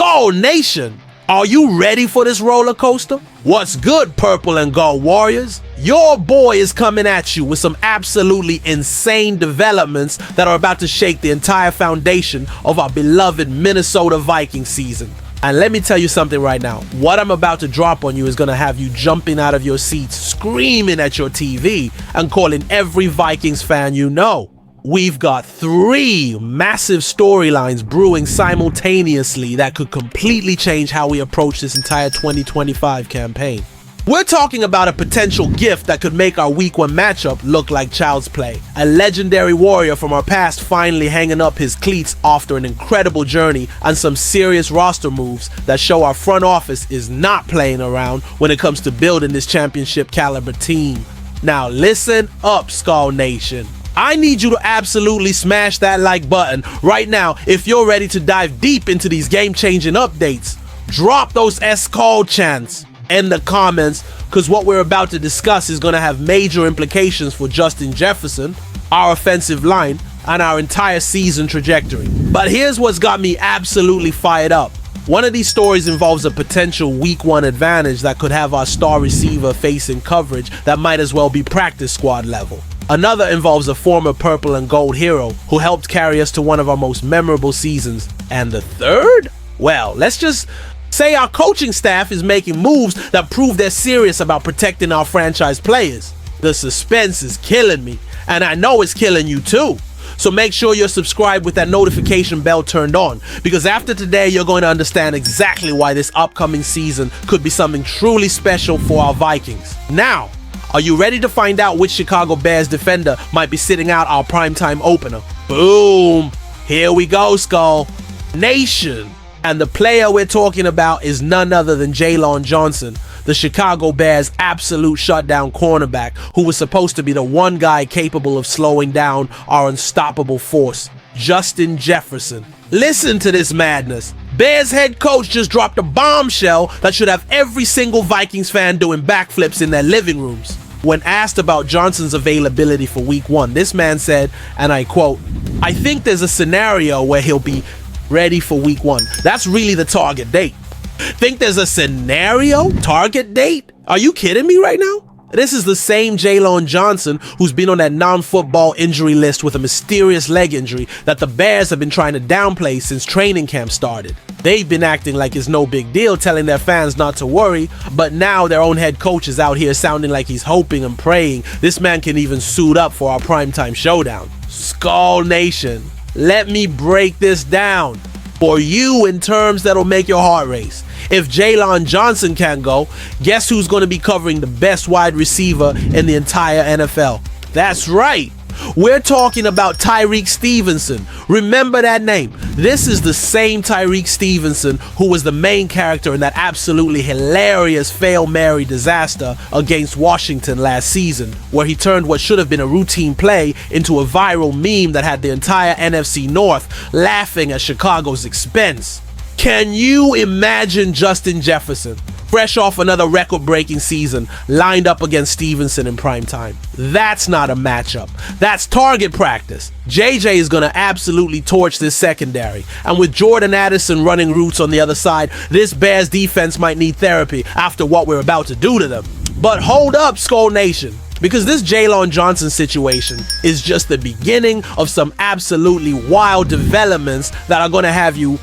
Skull Nation, are you ready for this roller coaster? What's good, Purple and Gold Warriors? Your boy is coming at you with some absolutely insane developments that are about to shake the entire foundation of our beloved Minnesota Vikings season. And let me tell you something right now. What I'm about to drop on you is going to have you jumping out of your seats, screaming at your TV, and calling every Vikings fan you know. We've got 3 massive storylines brewing simultaneously that could completely change how we approach this entire 2025 campaign. We're talking about a potential gift that could make our Week 1 matchup look like child's play. A legendary warrior from our past finally hanging up his cleats after an incredible journey, and some serious roster moves that show our front office is not playing around when it comes to building this championship caliber team. Now listen up, Skull Nation. I need you to absolutely smash that like button right now if you're ready to dive deep into these game-changing updates. Drop those S-Call chants in the comments, because what we're about to discuss is going to have major implications for Justin Jefferson, our offensive line, and our entire season trajectory. But here's what's got me absolutely fired up. One of these stories involves a potential Week 1 advantage that could have our star receiver facing coverage that might as well be practice squad level. Another involves a former purple and gold hero who helped carry us to one of our most memorable seasons. And the third? Well, let's just say our coaching staff is making moves that prove they're serious about protecting our franchise players. The suspense is killing me, and I know it's killing you too. So make sure you're subscribed with that notification bell turned on, because after today you're going to understand exactly why this upcoming season could be something truly special for our Vikings. Now, are you ready to find out which Chicago Bears defender might be sitting out our primetime opener? Boom! Here we go, Skull Nation. And the player we're talking about is none other than Jaylon Johnson, the Chicago Bears' absolute shutdown cornerback, who was supposed to be the one guy capable of slowing down our unstoppable force, Justin Jefferson. Listen to this madness. Bears head coach just dropped a bombshell that should have every single Vikings fan doing backflips in their living rooms. When asked about Johnson's availability for Week 1, this man said, and I quote, "I think there's a scenario where he'll be ready for Week 1. That's really the target date." Think there's a scenario? Target date? Are you kidding me right now? This is the same Jaylon Johnson who's been on that non-football injury list with a mysterious leg injury that the Bears have been trying to downplay since training camp started. They've been acting like it's no big deal, telling their fans not to worry, but now their own head coach is out here sounding like he's hoping and praying this man can even suit up for our primetime showdown. Skull Nation, let me break this down for you in terms that'll make your heart race. If Jaylon Johnson can't go, guess who's going to be covering the best wide receiver in the entire NFL? That's right. We're talking about Tyrique Stevenson. Remember that name. This is the same Tyrique Stevenson who was the main character in that absolutely hilarious Hail Mary disaster against Washington last season, where he turned what should have been a routine play into a viral meme that had the entire NFC North laughing at Chicago's expense. Can you imagine Justin Jefferson, fresh off another record-breaking season, lined up against Stevenson in primetime? That's not a matchup. That's target practice. JJ is going to absolutely torch this secondary. And with Jordan Addison running routes on the other side, this Bears defense might need therapy after what we're about to do to them. But hold up, Skull Nation, because this Jaylon Johnson situation is just the beginning of some absolutely wild developments that are going to have you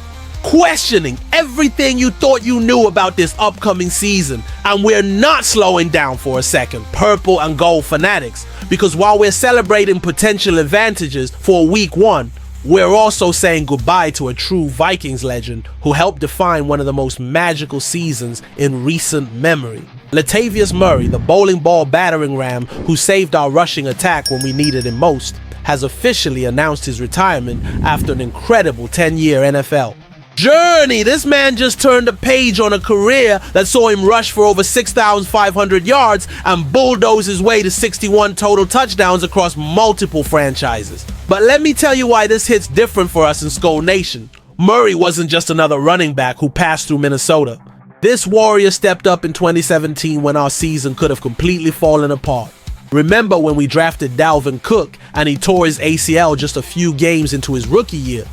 questioning everything you thought you knew about this upcoming season. And we're not slowing down for a second, purple and gold fanatics, because while we're celebrating potential advantages for Week 1, we're also saying goodbye to a true Vikings legend who helped define one of the most magical seasons in recent memory. Latavius Murray, the bowling ball battering ram who saved our rushing attack when we needed him most, has officially announced his retirement after an incredible 10-year NFL journey. This man just turned a page on a career that saw him rush for over 6,500 yards and bulldoze his way to 61 total touchdowns across multiple franchises. But let me tell you why this hits different for us in Skull Nation. Murray wasn't just another running back who passed through Minnesota. This warrior stepped up in 2017 when our season could have completely fallen apart. Remember when we drafted Dalvin Cook and he tore his ACL just a few games into his rookie year?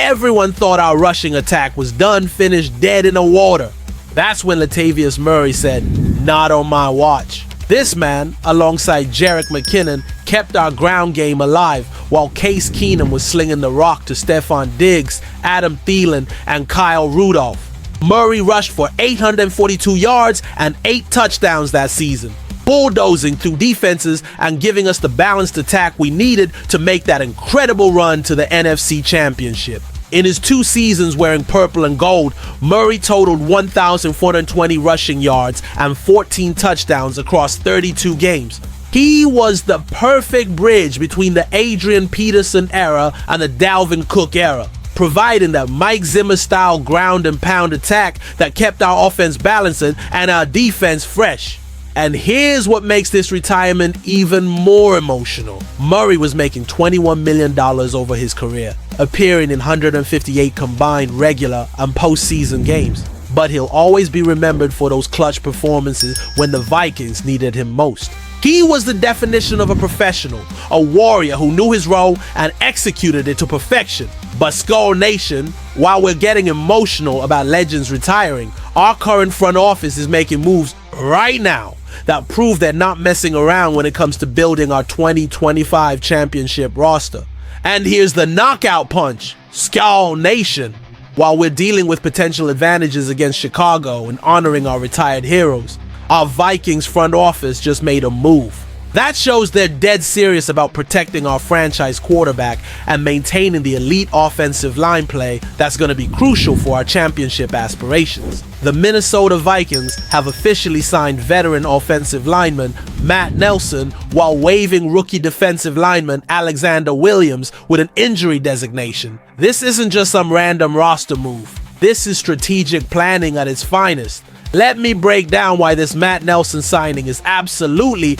Everyone thought our rushing attack was done, finished, dead in the water. That's when Latavius Murray said, "Not on my watch." This man, alongside Jerick McKinnon, kept our ground game alive while Case Keenum was slinging the rock to Stephon Diggs, Adam Thielen, and Kyle Rudolph. Murray rushed for 842 yards and 8 touchdowns that season, bulldozing through defenses and giving us the balanced attack we needed to make that incredible run to the NFC Championship. In his 2 seasons wearing purple and gold, Murray totaled 1,420 rushing yards and 14 touchdowns across 32 games. He was the perfect bridge between the Adrian Peterson era and the Dalvin Cook era, providing that Mike Zimmer-style ground and pound attack that kept our offense balanced and our defense fresh. And here's what makes this retirement even more emotional. Murray was making $21 million over his career, appearing in 158 combined regular and postseason games. But he'll always be remembered for those clutch performances when the Vikings needed him most. He was the definition of a professional, a warrior who knew his role and executed it to perfection. But Skull Nation, while we're getting emotional about legends retiring, our current front office is making moves right now that prove they're not messing around when it comes to building our 2025 championship roster. And here's the knockout punch, Skull Nation. While we're dealing with potential advantages against Chicago and honoring our retired heroes, our Vikings front office just made a move. That shows they're dead serious about protecting our franchise quarterback and maintaining the elite offensive line play that's going to be crucial for our championship aspirations. The Minnesota Vikings have officially signed veteran offensive lineman Matt Nelson while waiving rookie defensive lineman Alexander Williams with an injury designation. This isn't just some random roster move. This is strategic planning at its finest. Let me break down why this Matt Nelson signing is absolutely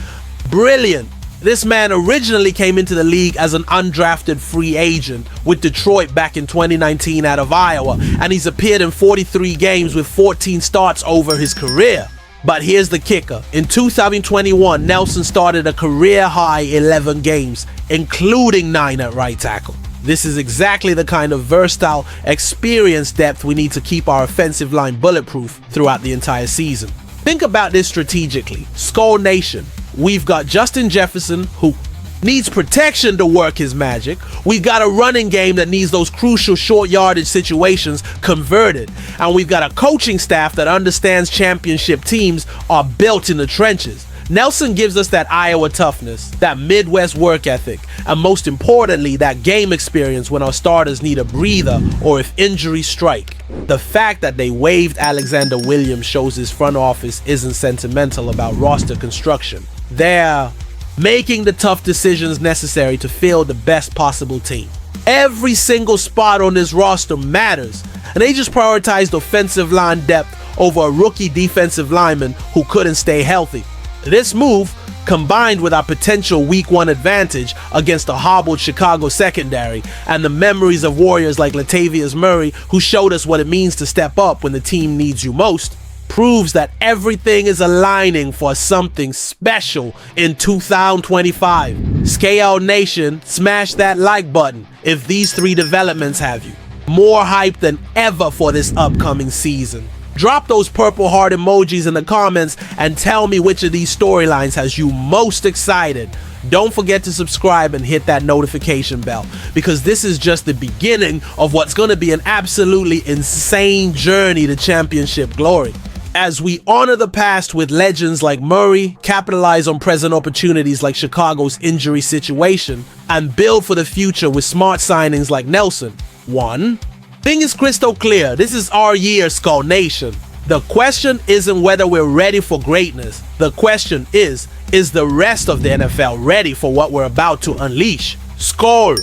brilliant. This man originally came into the league as an undrafted free agent with Detroit back in 2019 out of Iowa, and he's appeared in 43 games with 14 starts over his career. But here's the kicker. In 2021, Nelson started a career-high 11 games, including 9 at right tackle. This is exactly the kind of versatile, experienced depth we need to keep our offensive line bulletproof throughout the entire season. Think about this strategically. Skull Nation. We've got Justin Jefferson, who needs protection to work his magic. We've got a running game that needs those crucial short yardage situations converted. And we've got a coaching staff that understands championship teams are built in the trenches. Nelson gives us that Iowa toughness, that Midwest work ethic, and most importantly, that game experience when our starters need a breather or if injuries strike. The fact that they waived Alexander Williams shows his front office isn't sentimental about roster construction. They're making the tough decisions necessary to field the best possible team. Every single spot on this roster matters, and they just prioritized offensive line depth over a rookie defensive lineman who couldn't stay healthy. This move, combined with our potential week 1 advantage against a hobbled Chicago secondary and the memories of warriors like Latavius Murray who showed us what it means to step up when the team needs you most, proves that everything is aligning for something special in 2025. Scale Nation, smash that like button if these 3 developments have you more hype than ever for this upcoming season. Drop those purple heart emojis in the comments and tell me which of these storylines has you most excited. Don't forget to subscribe and hit that notification bell, because this is just the beginning of what's going to be an absolutely insane journey to championship glory. As we honor the past with legends like Murray, capitalize on present opportunities like Chicago's injury situation, and build for the future with smart signings like Nelson. One thing is crystal clear. This is our year, Skull Nation. The question isn't whether we're ready for greatness. The question is the rest of the NFL ready for what we're about to unleash? Skull.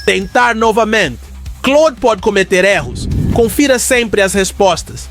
Tentar novamente. Claude pode cometer erros. Confira sempre as respostas.